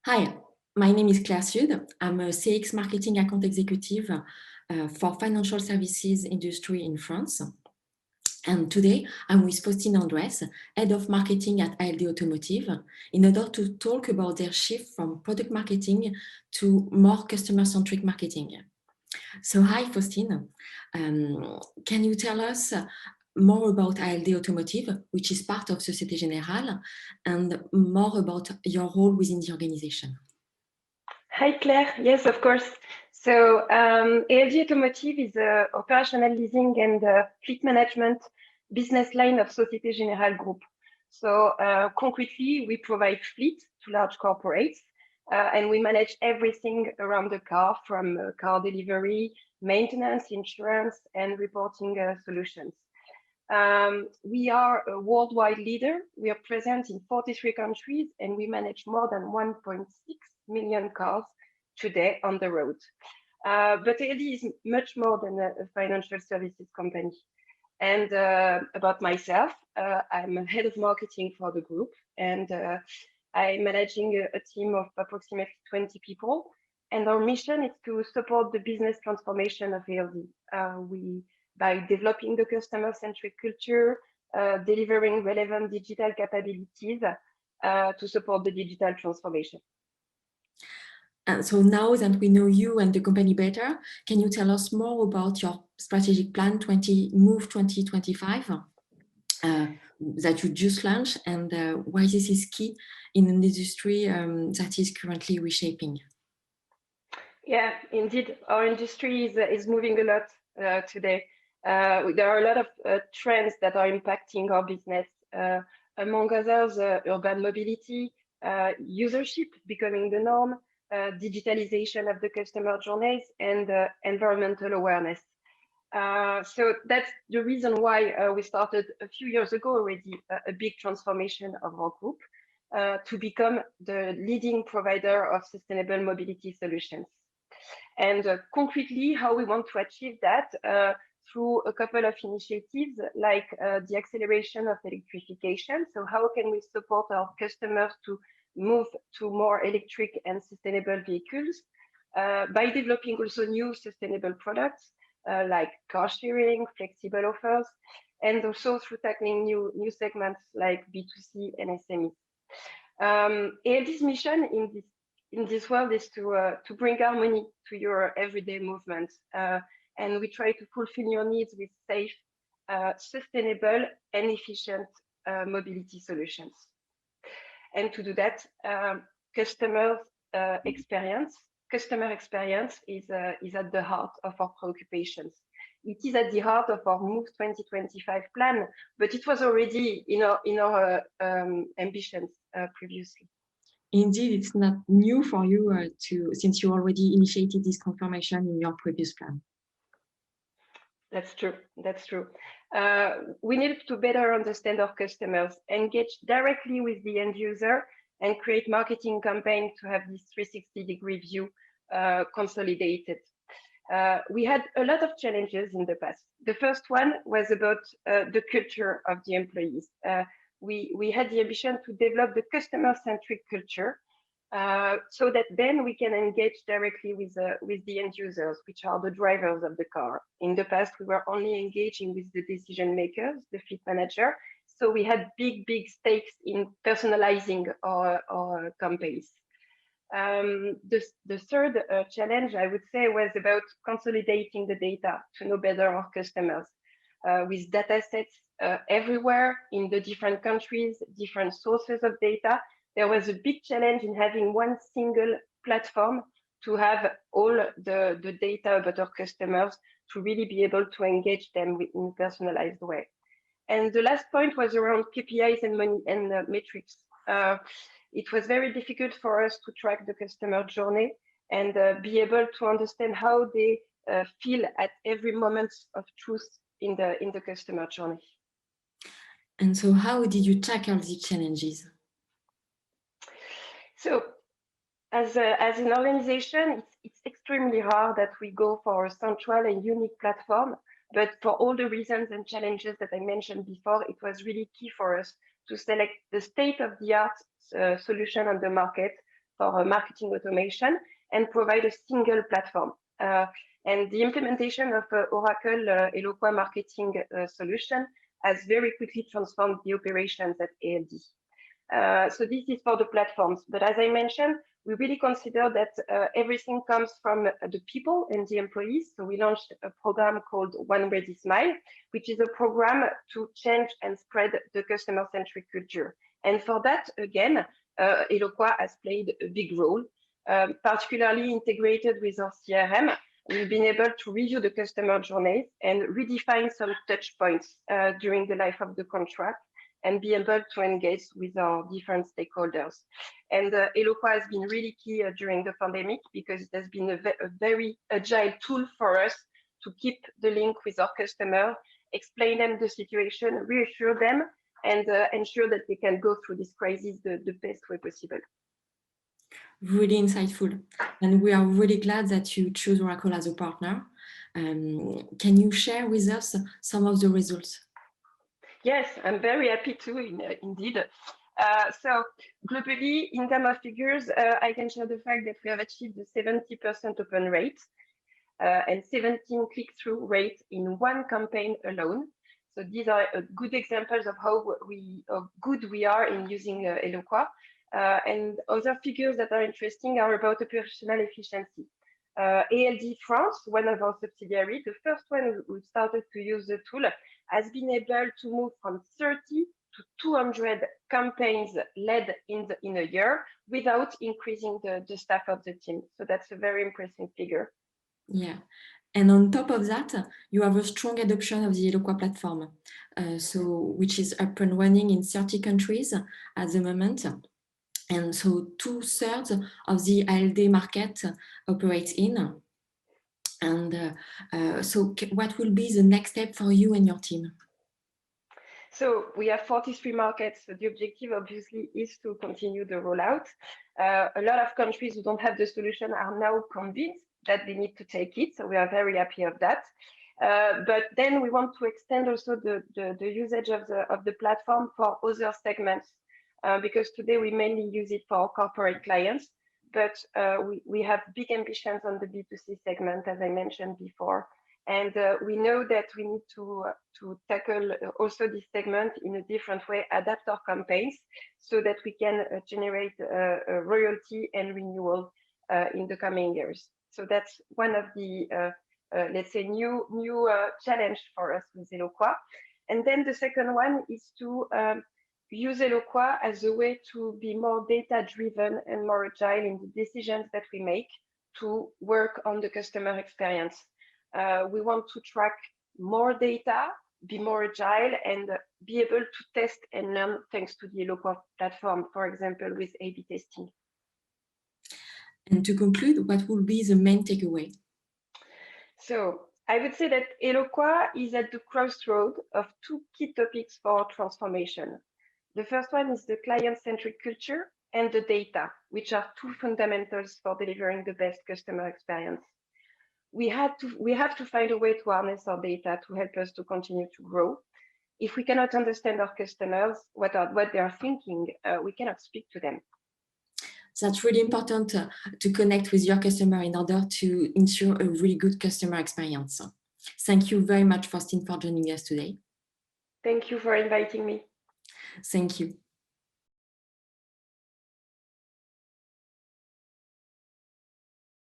Hi, my name is Claire Sud. I'm a CX Marketing Account Executive for financial services industry in France. And today I'm with Faustine Andres, Head of Marketing at ALD Automotive, in order to talk about their shift from product marketing to more customer-centric marketing. So hi, Faustine. Can you tell us more about ALD Automotive, which is part of Société Générale, and more about your role within the organization? Hi, Claire. Yes, of course. So ALD Automotive is an operational leasing and fleet management business line of Société Générale Group. So concretely, we provide fleet to large corporates, and we manage everything around the car, from car delivery, maintenance, insurance, and reporting solutions. We are a worldwide leader. We are present in 43 countries, and we manage more than 1.6 million cars today on the road. But ALD is much more than a financial services company. And about myself, I'm head of marketing for the group, and I'm managing a team of approximately 20 people. And our mission is to support the business transformation of ALD. By developing the customer-centric culture, delivering relevant digital capabilities to support the digital transformation. And so now that we know you and the company better, can you tell us more about your strategic plan Move 2025 that you just launched, and why this is key in an industry that is currently reshaping? Yeah, indeed, our industry is moving a lot today. There are a lot of trends that are impacting our business. Among others, urban mobility, usership becoming the norm, digitalization of the customer journeys, and environmental awareness. So that's the reason why we started a few years ago already a big transformation of our group to become the leading provider of sustainable mobility solutions. And concretely, how we want to achieve that through a couple of initiatives, like the acceleration of electrification. So how can we support our customers to move to more electric and sustainable vehicles by developing also new sustainable products like car sharing, flexible offers, and also through tackling new segments like B2C and SME. ALD's mission in this world is to bring harmony to your everyday movement, and we try to fulfill your needs with safe, sustainable, and efficient mobility solutions. And to do that, customer experience is at the heart of our preoccupations. It is at the heart of our Move 2025 plan, but it was already in our ambitions previously. Indeed, it's not new for you since you already initiated this confirmation in your previous plan. That's true. That's true. We needed to better understand our customers, engage directly with the end user, and create marketing campaigns to have this 360-degree view consolidated. We had a lot of challenges in the past. The first one was about the culture of the employees. We had the ambition to develop the customer-centric culture so that then we can engage directly with the end users, which are the drivers of the car. In the past, we were only engaging with the decision makers, the fleet manager. So we had big stakes in personalizing our campaigns. The third challenge, I would say, was about consolidating the data to know better our customers. With data sets everywhere in the different countries, different sources of data, there was a big challenge in having one single platform to have all the data about our customers to really be able to engage them in a personalized way. And the last point was around KPIs and metrics. It was very difficult for us to track the customer journey and be able to understand how they feel at every moment of truth in the customer journey. And so how did you tackle these challenges? So as an organization, it's extremely hard that we go for a central and unique platform. But for all the reasons and challenges that I mentioned before, it was really key for us to select the state-of-the-art solution on the market for marketing automation and provide a single platform. And the implementation of Oracle Eloqua marketing solution has very quickly transformed the operations at ALD. So this is for the platforms. But as I mentioned, we really consider that everything comes from the people and the employees. So we launched a program called One Ready Smile, which is a program to change and spread the customer-centric culture. And for that, again, Eloqua has played a big role, particularly integrated with our CRM. We've been able to review the customer journeys and redefine some touch points during the life of the contract and be able to engage with our different stakeholders. And Eloqua has been really key during the pandemic because it has been a very agile tool for us to keep the link with our customer, explain them the situation, reassure them, and ensure that they can go through this crisis the best way possible. Really insightful. And we are really glad that you choose Oracle as a partner. Can you share with us some of the results? Yes, I'm very happy to, indeed. So globally, in terms of figures, I can share the fact that we have achieved a 70% open rate and 17 click-through rate in one campaign alone. So these are good examples of how good we are in using Eloqua. And other figures that are interesting are about operational efficiency. ALD France, one of our subsidiaries, the first one who started to use the tool, has been able to move from 30 to 200 campaigns led in a year without increasing the staff of the team. So that's a very impressive figure. Yeah. And on top of that, you have a strong adoption of the Eloqua platform, which is up and running in 30 countries at the moment. And so 2/3 of the ALD market operates in. And so what will be the next step for you and your team? So we have 43 markets. So the objective obviously is to continue the rollout. A lot of countries who don't have the solution are now convinced that they need to take it. So we are very happy of that. But then we want to extend also the usage of the platform for other segments, because today we mainly use it for corporate clients, but we have big ambitions on the B2C segment, as I mentioned before. And we know that we need to tackle also this segment in a different way, adapt our campaigns so that we can generate a royalty and renewal in the coming years. So that's one of the, let's say, new challenge for us with Eloqua. And then the second one is to use Eloqua as a way to be more data-driven and more agile in the decisions that we make to work on the customer experience. We want to track more data, be more agile, and be able to test and learn thanks to the Eloqua platform, for example, with A/B testing. And to conclude, what will be the main takeaway? So I would say that Eloqua is at the crossroad of two key topics for transformation. The first one is the client-centric culture and the data, which are two fundamentals for delivering the best customer experience. We have to find a way to harness our data to help us to continue to grow. If we cannot understand our customers, what they are thinking, we cannot speak to them. That's really important to connect with your customer in order to ensure a really good customer experience. Thank you very much, Faustine, for joining us today. Thank you for inviting me. Thank you.